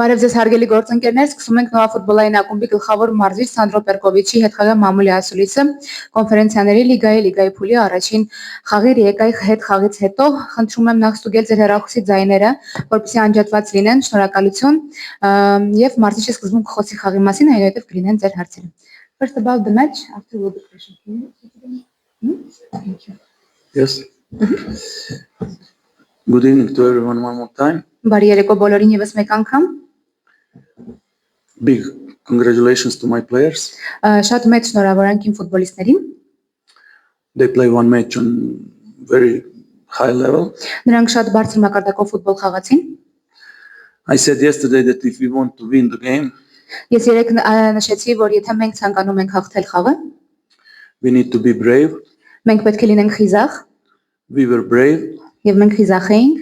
Բարև ձեզ հարգելի գործընկերներ, սկսում ենք նոա ֆուտբոլային ակումբի գլխավոր մարզիչ Սանդրո Պերկովիչի հետ խաղի մամուլի ասուլիսը կոնֆերենցիաների լիգայի փուլի առաջին խաղի Ռիեկայի հետ խաղից հետո խնդրում եմ նախ ստուգել ձեր հեռախոսի ձայները, որպեսզի անջատված լինեն, շնորհակալություն եւ մարզիչը սկզբում կխոսի խաղի մասին, այնուհետեւ կլինեն ձեր հարցերը. First about the match after the question. Thank you. Yes. Good evening to everyone one more time. Բարի երեկո բոլորին եւս մեկ անգամ. Big congratulations to my players. Շատ մեծ շնորհավորանք իմ ֆուտբոլիստներին. They play one match on very high level. Նրանք շատ բարձր մակարդակով ֆուտբոլ խաղացին. I said yesterday that if we want to win the game, Ես երեկ նշեցի, որ եթե մենք ցանկանում ենք հաղթել խաղը, we need to be brave. մենք պետք է լինենք խիզախ, We were brave եւ մենք խիզախ էինք,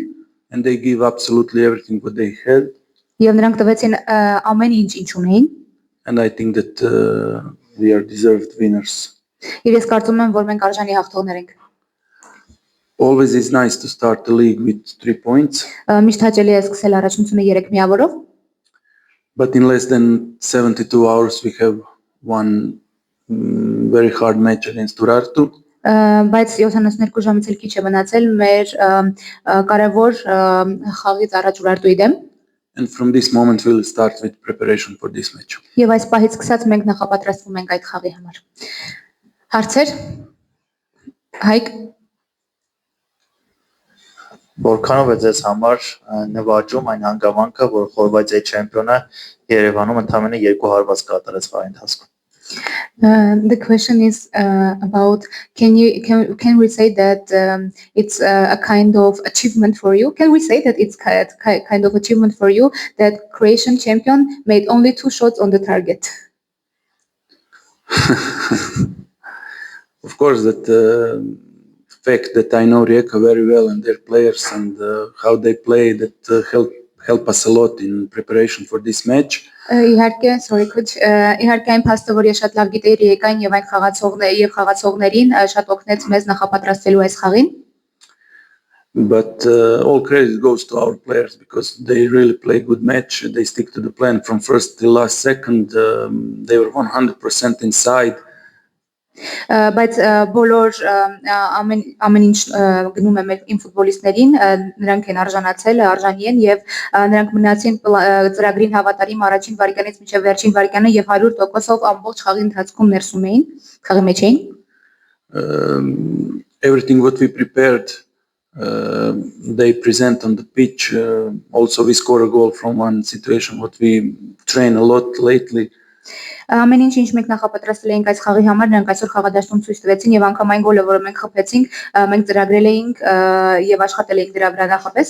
and they give absolutely everything what they had. եւ նրանք տվեցին ամեն ինչ ունեին. And I think that we are deserved winners. Եվ ես կարծում եմ, որ մենք արժանի հաղթողներ ենք. Always is nice to start the league with 3 points. Միշտ հաճելի է սկսել առաջնությունը 3 միավորով, But in less than 72 hours we have one very hard match against Urartu. բայց 72 ժամից էլ քիչ է մնացել մեր կարևոր խաղից առաջ Ուրարտուի դեմ. And from this moment we'll start with preparation for this match. Եվ այս պահից սկսած մենք նախապատրաստվում ենք այդ խաղի համար. Հարցեր? Հայկ Որքանով է ձեզ համար նվաճում այն հանգամանքը, որ Խորվաթիայի չեմպիոնը Երևանում ընդամենը 2 հարված կատարեց խաղի ընթացքում. The question is about can we say that it's a kind of achievement for you? Can we say that it's kind of achievement for you that Croatian champion made only 2 shots on the target? Of course, that fact that I know Rijeka very well and their players and how they play that help us a lot in preparation for this match. Իհարկե, իհարկե այն փաստը, որ ես շատ լավ գիտեի Ռիեկային եւ այն խաղացողներին շատ օգնեց մեզ նախապատրաստելու այս խաղին. But all credit goes to our players because they really play good match. They stick to the plan from first till last second. They were 100% inside. Բայց բոլոր ամեն ինչ գնում է մեր իմ ֆուտբոլիստներին, նրանք են արժանի են եւ նրանք մնացին ծրագրին հավատարիմ առաջին վայրկյանից մինչեւ վերջին վայրկյանը եւ 100%-ով ամբողջ խաղի ընթացքում ներսում էին, խաղի մեջ էին. Everything what we prepared they present on the pitch. Also we score a goal from one situation what we train a lot lately. Ամեն ինչ մենք նախապատրաստել էինք այս խաղի համար, նրանք այսօր խաղադաշտում ցույց տվեցին եւ անգամ այն գոլը, որը մենք խփեցինք, մենք ծրագրել էինք եւ աշխատել էինք դրա վրա նախապես.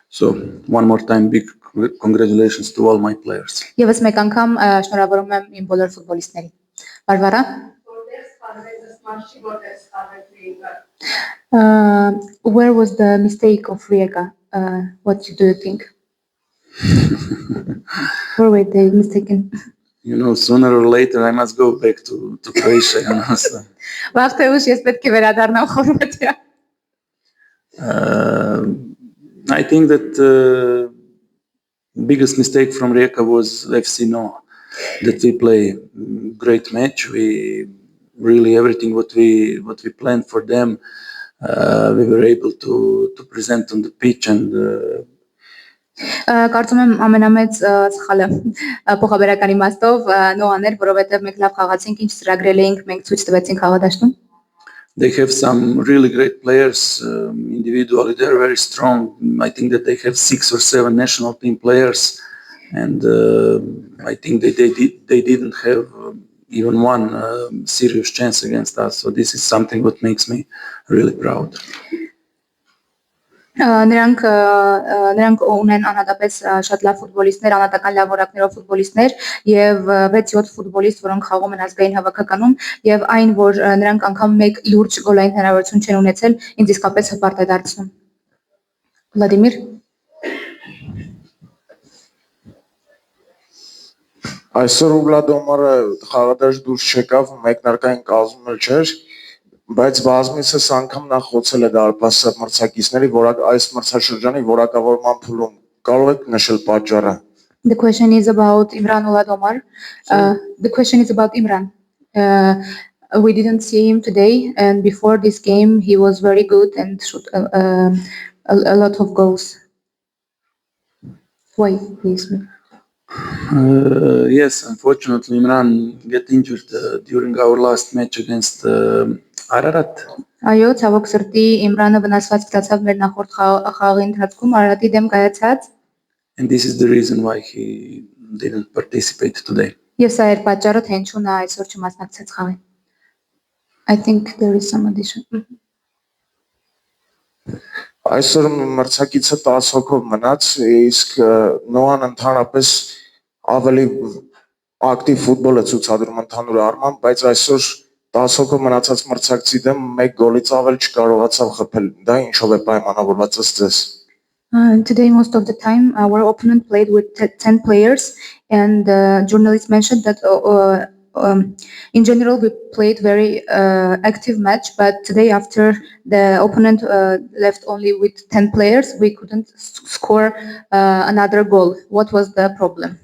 So one more time big congratulations to all my players. Եվս մեկ անգամ շնորհավորում եմ իմ բոլոր ֆուտբոլիստներին. Բարվարա. Where was the mistake of Rijeka? What do you think? Where were they mistaken? You know, sooner or later I must go back to Croatia. Վաղ թե ուշ ես պետք է վերադառնամ Խորվաթիա. I think that biggest mistake from Rijeka was FC Noa. That we play great match. We really everything what we planned for them. We were able to present on the pitch and Կարծում եմ ամենամեծ սխալը փոխաբերական իմաստով նոաներ, որովհետև մենք լավ խաղացինք, ինչ ծրագրել էինք, մենք ցույց տվեցինք խաղադաշտում. They have some really great players individually. They're very strong. I think that they have 6 or 7 national team players, and I think that they didn't have even one serious chance against us. So this is something what makes me really proud. Նրանք ունեն անհատապես շատ լավ ֆուտբոլիստներ, անհատական լավ որակներով ֆուտբոլիստներ եւ 6-7 ֆուտբոլիստ, որոնք խաղում են ազգային հավաքականում եւ այն, որ նրանք անգամ մեկ լուրջ գոլային հնարավորություն չեն ունեցել, ինձ իսկապես հպարտ է դարձնում. Վլադիմիր Այսօր Ուլադոմարը խաղադաշտ դուրս չեկավ, մեկնարկային կազմում չէր, բայց բազմիցս անգամ նա խոցել է դարպասը մրցակիցների, այս մրցաշրջանի որակավորման փուլում կարող եք նշել պատճառը. The question is about Imran Uladomar. The question is about Imran. We didn't see him today, and before this game, he was very good and shot a lot of goals. Why, please? Yes, unfortunately, Imran got injured during our last match against Ararat. Այո, ցավոք սրտի Իմրանը վնասված ստացավ մեր նախորդ խաղի ընթացքում Արարատի դեմ կայացած, And this is the reason why he didn't participate today. եւ սա էր պատճառը, թե ինչու նա այսօր չմասնակցեց խաղին. I think there is some addition. Այսօր մրցակիցը 10 հոգով մնաց, իսկ Նոան ընդհանրապես ավելի ակտիվ ֆուտբոլ է ցուցադրում ընդհանուր առմամբ, բայց այսօր 10 հոգով մնացած մրցակցի դեմ 1 գոլից ավել չկարողացավ խփել։ Դա ինչով է պայմանավորված ըստ ձեզ։ Today, most of the time, our opponent played with 10 players, and journalists mentioned that in general we played very active match, but today after the opponent left only with 10 players, we couldn't score another goal. What was the problem?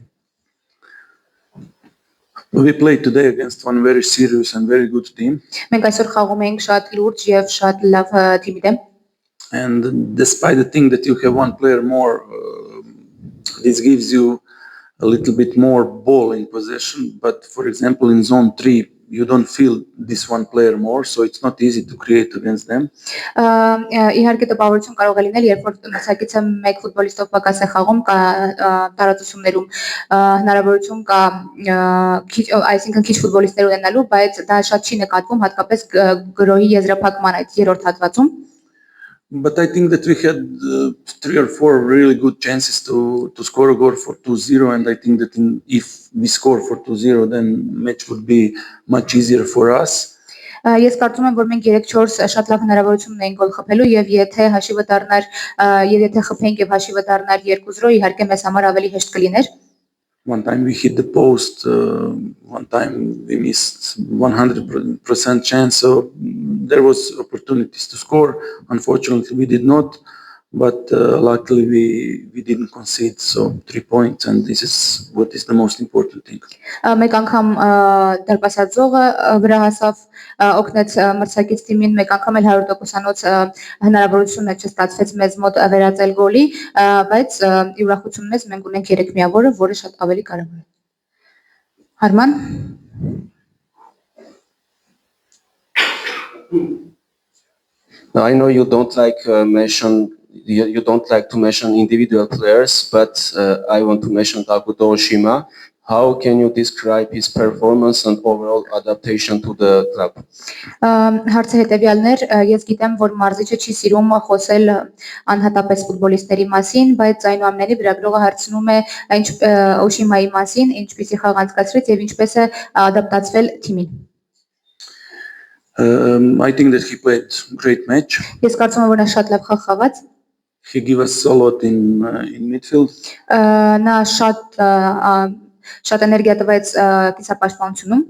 We played today against one very serious and very good team. Մենք այսօր խաղում էինք շատ լուրջ եւ շատ լավ թիմի դեմ։ And despite the thing that you have one player more, this gives you a little bit more ball in possession. But for example, in zone 3, you don't feel this one player more, so it's not easy to create against them. Իհարկե տպավորություն կարող է լինել, երբ որ մրցակիցը մեկ ֆուտբոլիստով պակաս է խաղում, կա տարածություններում հնարավորություն կա այսինքն քիչ ֆուտբոլիստներ ունենալու, բայց դա շատ չի նկատվում, հատկապես գրոհի եզրափակման այդ երրորդ հատվածում։ But I think that we had 3 or 4 really good chances to score a goal for 2-0, and I think that if we score for 2-0, then match would be much easier for us. Ես կարծում եմ, որ մենք 3-4 շատ լավ հնարավորություն ունենք գոլ խփելու, եւ եթե հաշիվը դառնար, եւ եթե խփենք եւ հաշիվը դառնար 2-0, իհարկե մեզ համար ավելի հեշտ կլիներ։ One time we hit the post, one time we missed 100% chance, so there was opportunities to score. Unfortunately, we did not, but luckily we didn't concede, so 3 points, and this is what is the most important thing. Մեկ անգամ դարպասածողը վրա հասավ, օգնեց մրցակից թիմին, մեկ անգամ էլ 100%-անոց հնարավորություն չստացվեց մեզ մոտ վերածել գոլի, բայց ի ուրախություն մեզ մենք ունենք 3 միավորը, որը շատ ավելի կարևոր է։ Հարման I know you don't like you don't like to mention individual players, but I want to mention Takuto Oshima. How can you describe his performance and overall adaptation to the club? Հարցը հետևյալներ, ես գիտեմ, որ մարզիչը չի սիրում խոսել անհատապես ֆուտբոլիստների մասին, բայց այնուամենայնիվ լրագրողը հարցնում է Օշիմայի մասին, ինչպիսի խաղ անցկացրեց եւ ինչպես է ադապտացվել թիմին։ I think that he played great match. Ես կարծում եմ, որ նա շատ լավ խաղ խաղաց։ He gave us a lot in midfield. Նա շատ էներգիա տվեց կիսապաշտպանությունում։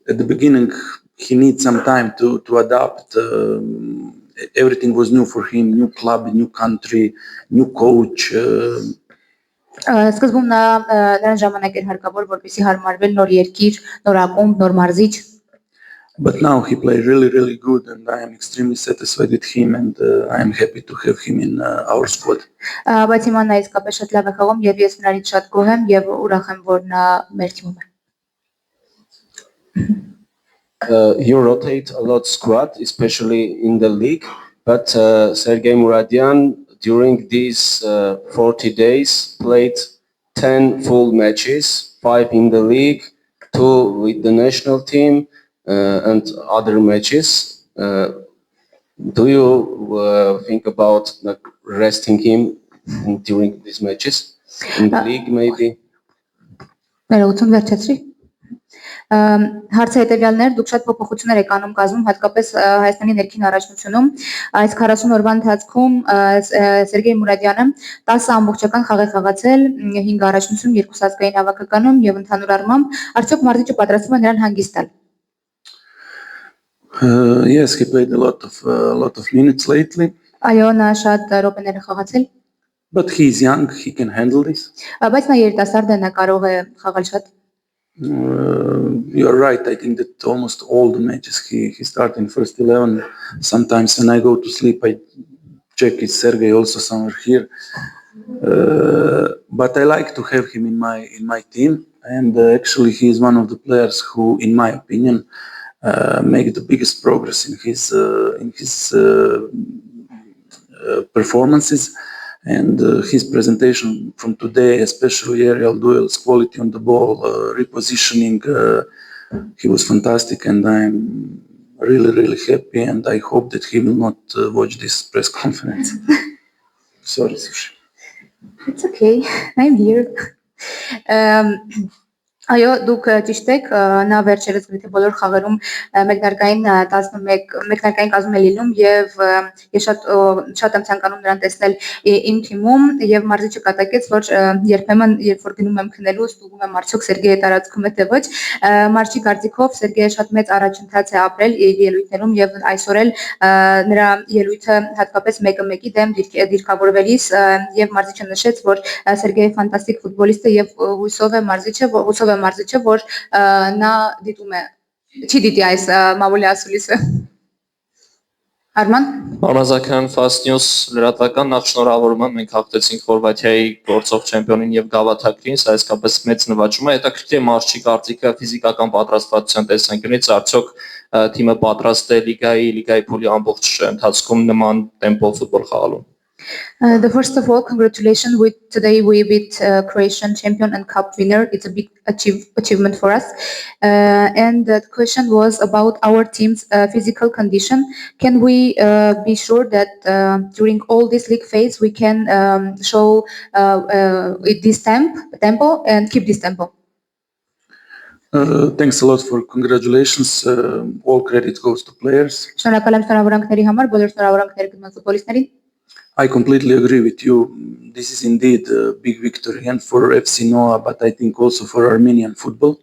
At the beginning, he needs some time to adapt. Everything was new for him, new club, new country, new coach. Սկզբում նրան ժամանակ էր հարկավոր, որպեսզի հարմարվեր նոր երկիր, նոր ակումբ, նոր մարզիչ։ But now he played really, really good, and I am extremely satisfied with him, and I am happy to have him in our squad. Բայց հիմա նա իսկապես շատ լավ է խաղում եւ ես նրանից շատ գոհ եմ եւ ուրախ եմ, որ նա մեր թիմում է։ You rotate a lot squad, especially in the league, but Sergei Muradyan during these 40 days played 10 full matches, 5 in the league, 2 with the national team and other matches. Do you think about resting him during these matches? In the league maybe? Ներողություն վերջացրի։ Հարցը հետևյալներ, դուք շատ փոփոխություններ եք անում կազմում, հատկապես Հայաստանի ներքին առաջնությունում։ Այս 40 օրվա ընթացքում Սերգեյ Մուրադյանը 10 ամբողջական խաղ է խաղացել, 5 առաջնությունում, 2 ազգային հավաքականում եւ ընդհանուր առմամբ արդյոք մարզիչը պատրաստվում է նրան հանգիստ տալ։ Yes, he played a lot of minutes lately. Այո, նա շատ րոպեներ է խաղացել։ But he's young, he can handle this. Բայց նա երիտասարդ է, նա կարող է խաղալ շատ։ You're right. I think that almost all the matches he started in first 11. Sometimes when I go to sleep, I check is Sergey also somewhere here. But I like to have him in my team, and actually he is one of the players who, in my opinion, make the biggest progress in his performances. And his presentation from today, especially aerial duels, quality on the ball, repositioning, he was fantastic, and I'm really, really happy, and I hope that he will not watch this press conference. Sorry, Sushi. It's okay. I'm here. Այո, դուք ճիշտ եք, նա վերջերս գրեթե բոլոր խաղերում մեկնարկային 11 մեկնարկային կազմում է լինում եւ ես շատ եմ ցանկանում նրան տեսնել իմ թիմում եւ մարզիչը կատակեց, որ երբեմն երբ որ գնում եմ քնելու, ստուգում եմ արդյոք Սերգեյը տարածքում է թե ոչ։ Մարզչի կարծիքով Սերգեյը շատ մեծ առաջընթաց է ապրել իր ելույթներում եւ այսօր էլ նրա ելույթը հատկապես 1-1-ի դեմ դիրքավորվելիս եւ մարզիչը նշեց, որ Սերգեյը ֆանտաստիկ ֆուտբոլիստ է եւ հուսով է մարզիչը, որ նա դիտում է, չի դիտի այս մամուլի ասուլիսը։ Արման։ Մարզական Fast News լրատվական նախ շնորհավորում եմ, մենք հաղթեցինք Խորվաթիայի գործող չեմպիոնին եւ գավաթակրին, սա իսկապես մեծ նվաճում է, հետաքրքիր է մարզչի կարծիքը ֆիզիկական պատրաստվածության տեսանկյունից, արդյոք թիմը պատրաստ է լիգայի փուլի ամբողջ ընթացքում նման տեմպով ֆուտբոլ խաղալու։ The first of all, congratulations with today we beat Croatian champion and cup winner. It's a big achievement for us. And the question was about our team's physical condition. Can we be sure that during all this league phase we can show this tempo and keep this tempo? Thanks a lot for congratulations. All credit goes to players. Շնորհակալ եմ շնորհավորանքների համար, բոլոր շնորհավորանքները գնում են ֆուտբոլիստներին։ I completely agree with you. This is indeed a big victory, and for FC Noa, but I think also for Armenian football.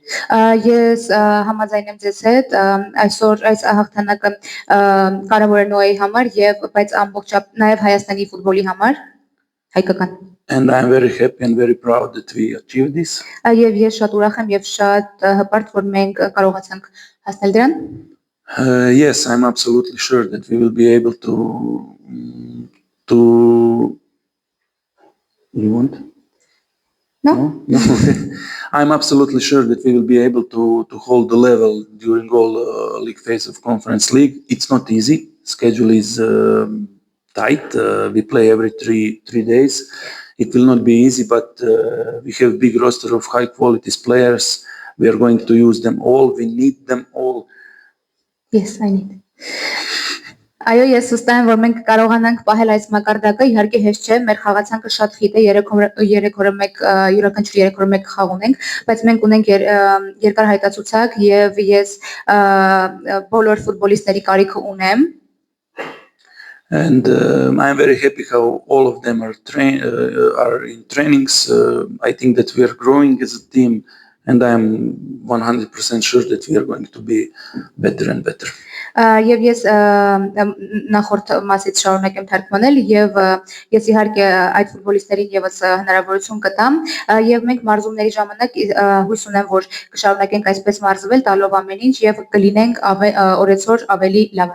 Ես համաձայն եմ ձեզ հետ, այսօր այս հաղթանակը կարևոր է Նոյի համար եւ բայց ամբողջապես նաեւ Հայաստանի ֆուտբոլի համար, հայկական։ And I'm very happy and very proud that we achieved this. Եվ ես շատ ուրախ եմ եւ շատ հպարտ, որ մենք կարողացանք հասնել դրան։ Yes, I'm absolutely sure that we will be able to. You want? No? No? I'm absolutely sure that we will be able to hold the level during all league phase of Conference League. It's not easy. Schedule is tight. We play every three days. It will not be easy, but we have big roster of high quality players. We are going to use them all. We need them all. Yes, I need. Այո, ես վստահ եմ, որ մենք կարողանանք պահել այս մակարդակը, իհարկե հեշտ չէ, մեր խաղացանկը շատ խիտ է, 3 օրը մեկ յուրաքանչյուր 3 օրը մեկ խաղ ունենք, բայց մենք ունենք երկար հայտացուցակ եւ ես բոլոր ֆուտբոլիստների կարիքը ունեմ։ And I'm very happy how all of them are in trainings. I think that we are growing as a team, and I'm 100% sure that we are going to be better and better. Եվ ես նախորդ մասից շարունակեմ թարգմանել եւ ես իհարկե այդ ֆուտբոլիստերին եւս հնարավորություն կտամ եւ մենք մարզումների ժամանակ հույս ունեմ, որ կշարունակենք այսպես մարզվել, տալով ամեն ինչ եւ կլինենք օրեցօր ավելի լավ։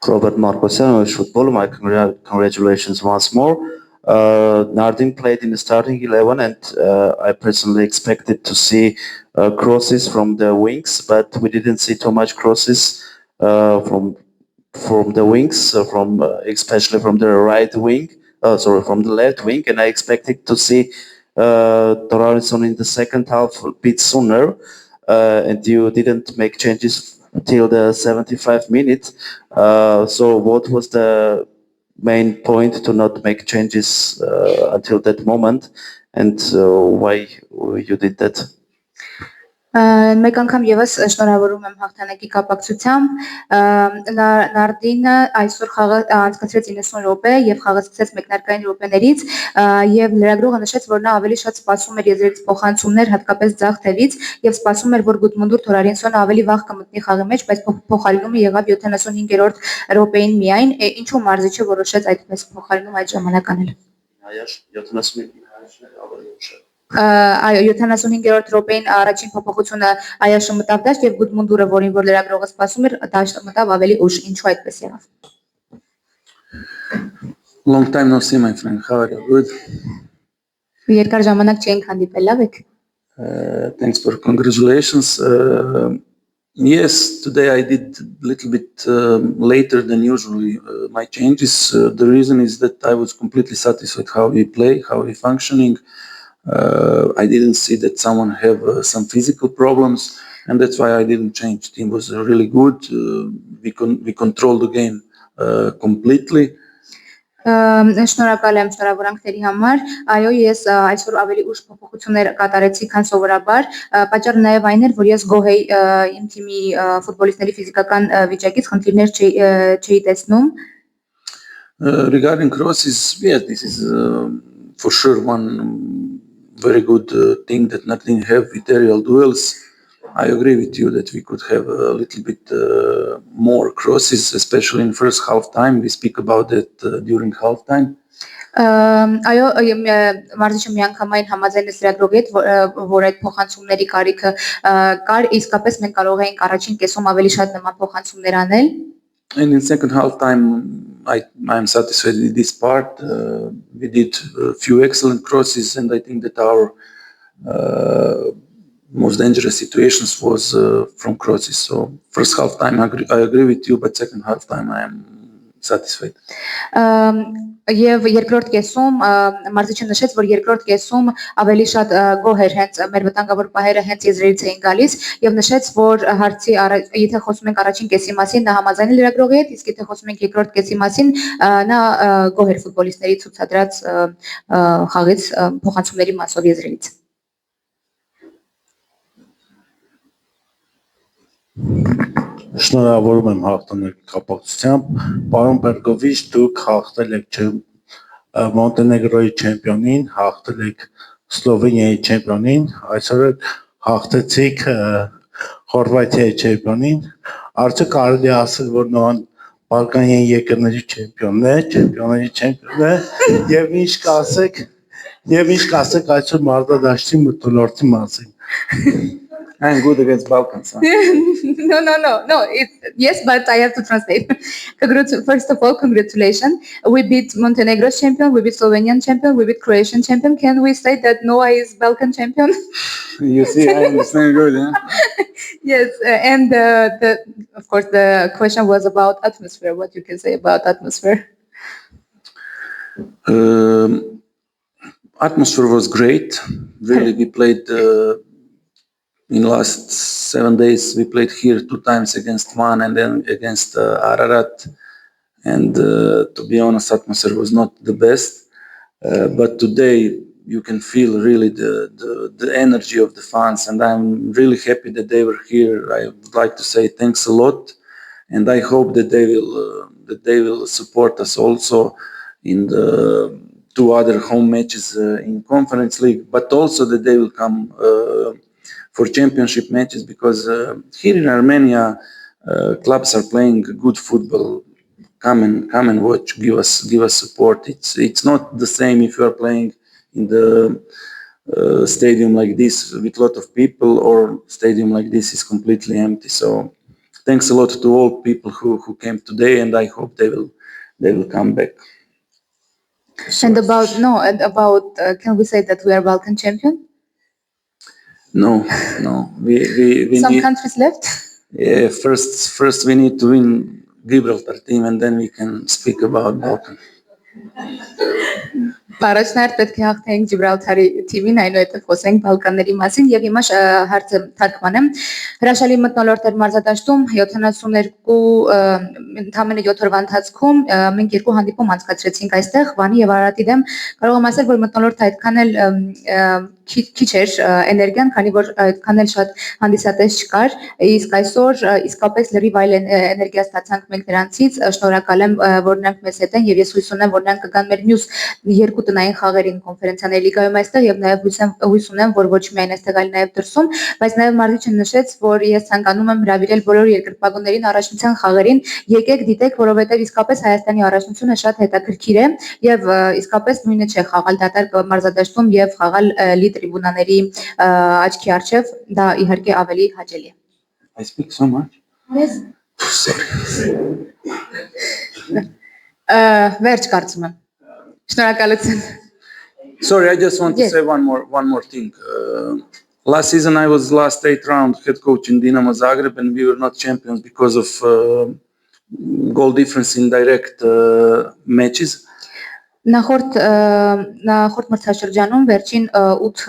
Robert Markosyan, football. My congratulations once more. Nardin played in the starting 11, and I personally expected to see crosses from the wings, but we didn't see too much crosses from the wings, especially from the right wing. From the left wing, and I expected to see Toranison in the second half a bit sooner, and you didn't make changes till the 75 minutes. So what was the main point to not make changes until that moment, and why you did that? Մեկ անգամ եւս շնորհավորում եմ հաղթանակի կապակցությամբ Նարդինը այսօր խաղը անցկացրեց 90 րոպե եւ խաղը սկսեց մեկնարկային րոպեներից եւ լրագրողը նշեց, որ նա ավելի շատ սպասում էր եզրից փոխանցումներ, հատկապես ձախ թևից եւ սպասում էր, որ Գուդմունդուր Թորարինսոնը ավելի վաղ կմտնի խաղի մեջ, բայց փոխարինումը եղավ 75-րդ րոպեին միայն, ինչու մարզիչը որոշեց այդպես փոխարինում այդ ժամանակ անել։ Հայաշ 75 ավելի ուշ է։ Այո 75-րդ րոպեին առաջին փոփոխությունը Այաշը մտավ դաշտ եւ Գուդմունդուրը, որին որ լրագրողը սպասում էր, դաշտը մտավ ավելի ուշ, ինչու այդպես եղավ։ Long time no see, my friend. How are you? Good. Երկար ժամանակ չենք հանդիպել, լավ եք։ Thanks for congratulations. Yes, today I did a little bit later than usually my changes. The reason is that I was completely satisfied how we play, how we functioning. I didn't see that someone have some physical problems, and that's why I didn't change. Team was really good. We controlled the game completely. Շնորհակալ եմ շնորհավորանքների համար։ Այո, ես այսօր ավելի ուշ փոփոխություններ կատարեցի, քան սովորաբար։ Պատճառը նաև այն էր, որ ես գոհ էի իմ թիմի ֆուտբոլիստների ֆիզիկական վիճակից, խնդիրներ չէի տեսնում։ Regarding crosses, yes, this is for sure one very good thing that Nardin have with aerial duels. I agree with you that we could have a little bit more crosses, especially in first half time. We speak about it during half time. Այո, մարզիչը միանգամայն համաձայնեց լրագրողի հետ, որ այդ փոխանցումների կարիքը կար, իսկապես մենք կարող էինք առաջին կեսում ավելի շատ նման փոխանցումներ անել։ And in second half time, I am satisfied with this part. We did a few excellent crosses, and I think that our most dangerous situations was from crosses. So first half time, I agree with you, but second half time, I am satisfied. Եվ երկրորդ կեսում մարզիչը նշեց, որ երկրորդ կեսում ավելի շատ գոհ էր, հենց մեր վտանգավոր պահերը հենց եզրերից էին գալիս եւ նշեց, որ հարցի եթե խոսում ենք առաջին կեսի մասին, նա համաձայն է լրագրողի հետ, իսկ եթե խոսում ենք երկրորդ կեսի մասին, նա գոհ էր ֆուտբոլիստների ցուցադրած խաղից փոխանցումների մասով եզրերից։ Շնորհավորում եմ հաղթանակի կապակցությամբ, պարոն Բերգովիչ, դուք հաղթել եք Մոնտենեգրոյի չեմպիոնին, հաղթել եք Սլովենիայի չեմպիոնին, այսօր հաղթեցիք Խորվաթիայի չեմպիոնին, արդյոք կարելի է ասել, որ նման Բալկանյան երկրների չեմպիոնների չեմպիոն է, եւ ինչ կասեք այսօր մարտադաշտի մթնոլորտի մասին։ I am good against Balkans. Huh? No. Yes, but I have to translate. First of all, congratulations. We beat Montenegro's champion, we beat Slovenian champion, we beat Croatian champion. Can we say that Noah is Balkan champion? You see, I understand good. Huh? Yes, and of course the question was about atmosphere. What you can say about atmosphere? Atmosphere was great. Really, we played. In last 7 days, we played here 2 times against one and then against Ararat. And to be honest, atmosphere was not the best. But today, you can feel really the energy of the fans, and I'm really happy that they were here. I would like to say thanks a lot, and I hope that they will support us also in the 2 other home matches in Conference League, but also that they will come for championship matches, because here in Armenia clubs are playing good football. Come and watch, give us support. It's not the same if you are playing in the stadium like this with a lot of people, or stadium like this is completely empty. So thanks a lot to all people who came today, and I hope they will come back. And about can we say that we are Balkan champion? No. We Some need, countries left. yeah, first we need to win Gibraltar team, and then we can speak about Balkan. Առաջնահերթ պետք է հաղթենք Ջիբրալթարի թիմին, այնուհետև խոսենք Բալկանների մասին եւ հիմա հարցը թարգմանեմ։ Հրաշալի մթնոլորտ էր մարզադաշտում 72 ընդամենը 7 օրվա ընթացքում մենք երկու հանդիպում անցկացրեցինք այստեղ Վանի եւ Արարատի դեմ։ Կարող եմ ասել, որ մթնոլորտը այդքան էլ քիչ էր էներգիան, քանի որ այդքան էլ շատ հանդիսատես չկար, իսկ այսօր իսկապես լրիվ այլ էներգիա ստացանք մենք նրանցից, շնորհակալ եմ, որ նրանք մեզ հետ են եւ ես հույս ունեմ, որ նրանք կգան մեր մյուս երկու տնային խաղերին կոնֆերենցիաների լիգայում այստեղ եւ նաեւ հույս ունեմ, որ ոչ միայն այստեղ, այլ նաեւ դրսում, բայց նաեւ Մարզիչը նշեց, որ ես ցանկանում եմ հրավիրել բոլոր երկրպագուներին առաջնության խաղերին, եկեք դիտեք, որովհետեւ իսկապես Հայաստանի առաջնությունը շատ հետաքրքիր է եւ իսկապես նույնը չէ խաղալ դատարկ մարզադաշտում եւ խաղալ լի տրիբունաների աչքի առջև, դա իհարկե ավելի հաճելի է։ I speak so much. Yes. Վերջ կարծում եմ։ Շնորհակալություն։ Sorry, I just want to Yes. say one more thing. Last season I was last 8 round head coach in Dinamo Zagreb, and we were not champions because of goal difference in direct matches. Նախորդ մրցաշրջանում վերջին 8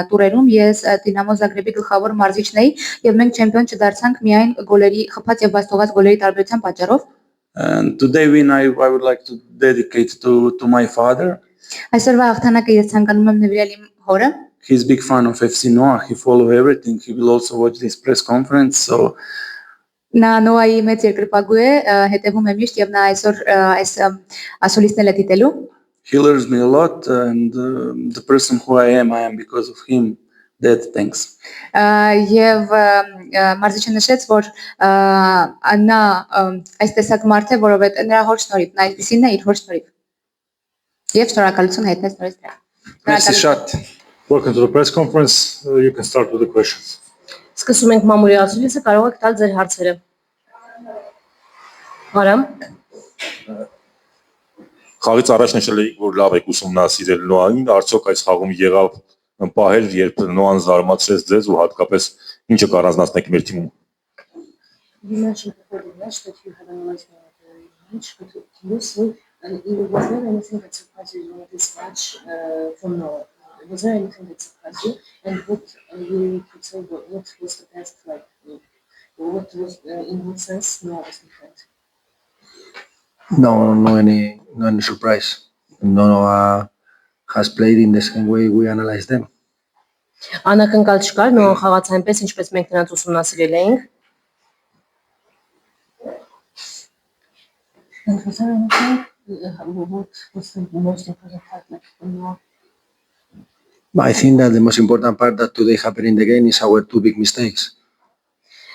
տուրերում ես Դինամո Զագրեբի գլխավոր մարզիչն էի եւ մենք չեմպիոն չդարձանք միայն գոլերի խփած եւ բաստողած գոլերի տարբերության պատճառով։ And today win I would like to dedicate to my father. Այսօրվա հաղթանակը ես ցանկանում եմ նվիրել իմ հորը։ He's big fan of FC Noah. He follow everything. He will also watch this press conference. So Նա Նոայի մեծ երկրպագու է, հետևում է միշտ եւ նա այսօր այս ասուլիսն է դիտելու։ he learns me a lot, and the person who I am because of him. Dad, thanks. Եվ մարզիչը նշեց, որ նա այս տեսակ մարդ է, որովհետեւ նրա հոր շնորհիվ, նա այսպեսին է իր հոր շնորհիվ։ Եվ շնորհակալություն հայտնեց նորից դրա։ Merci, Shat. Welcome to the press conference. You can start with the questions. Սկսում ենք մամուլի ասուլիսը, կարող եք տալ ձեր հարցերը։ Արամ։ Խաղից առաջ նշել եք, որ լավ եք ուսումնասիրել Նոային, արդյոք այս խաղում եղավ պահեր, երբ Նոան զարմացրեց ձեզ ու հատկապես ինչը կառանձնացնեք մեր թիմում։ You mentioned before the match that you had analyzed the match, but can you say, was there anything that surprised you in this match from Noah? Was there anything that surprised you? And what you could say, what was the best, like, what was, in what sense Noah was different? No any surprise. Noah has played in the same way we analyze them. Անակնկալ չկար, Նոան խաղաց այնպես, ինչպես մենք նրանց ուսումնասիրել էինք։ And was there anything, what was the most important part, like, from Noah? I think that the most important part that today happened in the game is our two big mistakes.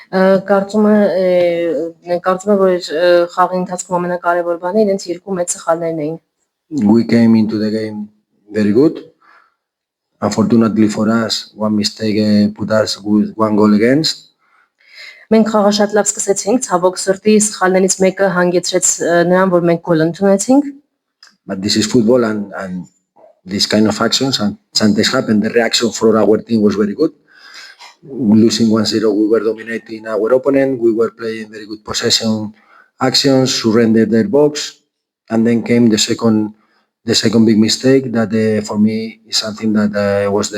Կարծում եմ, որ խաղի ընթացքում ամենակարևոր բանը իրենց երկու մեծ սխալներն էին։ We came into the game very good. Unfortunately for us, one mistake put us with one goal against. Մենք խաղը շատ լավ սկսեցինք, ցավոք սրտի սխալներից մեկը հանգեցրեց նրան, որ մենք գոլ ընդունեցինք։ But this is football and this kind of actions and sometimes happen. The reaction for our team was very good. Losing 1-0, we were dominating our opponent. We were playing very good possession actions, surrendered their box, and then came the second big mistake that for me is something that was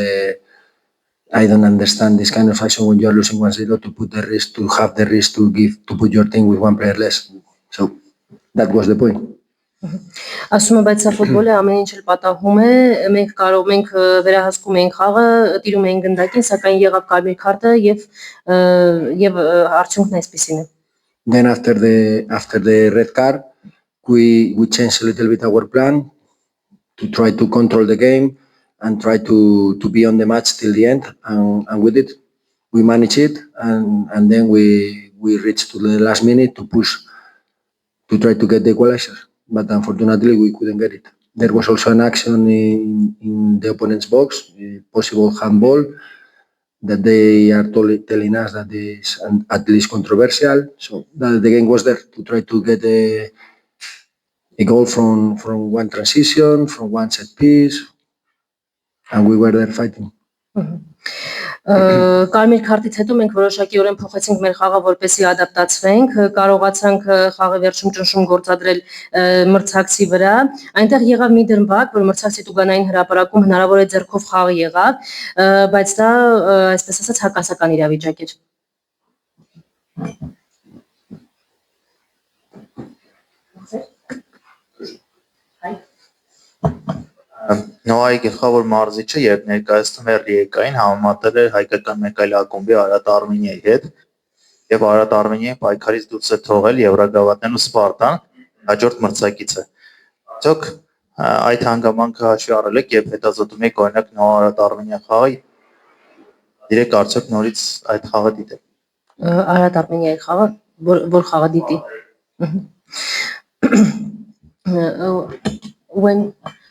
I don't understand this kind of action when you are losing 1-0 to have the risk to put your team with one player less. So that was the point. Ասում եմ, բայց սա ֆուտբոլ է, ամեն ինչ էլ պատահում է, մենք վերահսկում ենք խաղը, տիրում ենք գնդակին, սակայն եղավ կարմիր քարտը եւ արդյունքն այսպեսին է։ Then after the red card, we changed a little bit our plan to try to control the game and try to be on the match till the end, and we did. We managed it, and then we reached to the last minute to push to try to get the equalizer. But unfortunately we couldn't get it. There was also an action in the opponent's box, a possible handball, that they are telling us that is at least controversial. So the game was there to try to get a goal from one transition, from one set piece, and we were there fighting. Կարմիր քարտից հետո մենք որոշակիորեն փոխեցինք մեր խաղը, որպեսզի ադապտացվենք, կարողացանք խաղի վերջում ճնշում գործադրել մրցակցի վրա։ Այնտեղ եղավ մի դրվագ, որ մրցակցի տուգանային հրապարակում հնարավոր է ձեռքով խաղ եղավ, բայց դա այսպես ասած հակասական իրավիճակ էր։ Նոայի գլխավոր մարզիչը, երբ ներկայացնում էր Ռիեկային, համեմատել էր հայկական մեկ այլ ակումբի Արարատ Արմենիայի հետ, եւ Արարատ Արմենիային պայքարից դուրս է թողել Եվրագավաթներն ու Սպարտան, հաջորդ մրցակիցը։ Այսօք այդ հանգամանքը հաշվի առել եք, երբ հետազոտում եք օրինակ Նոա Արարատ Արմենիա խաղը, դիրեք արդյոք նորից այդ խաղը դիտել։ Արարատ Արմենիայի խաղը, որ խաղը դիտի։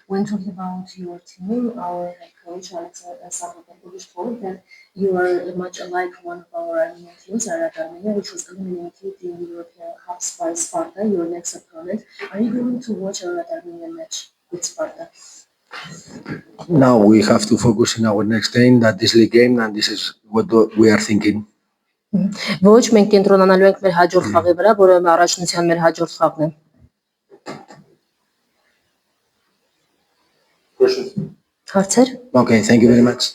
When talking about your team, our head coach Alexander Samovic told that you are much like one of our Armenian teams, Ararat Armenia, which was eliminated in the European Cups by Sparta, your next opponent. Are you going to watch Ararat Armenia match with Sparta? Now we have to focus in our next game, that is league game, and this is what we are thinking. Ոչ, մենք կենտրոնանալու ենք մեր հաջորդ խաղի վրա, որը առաջնության մեր հաջորդ խաղն է։ Հարցեր։ Okay, thank you very much.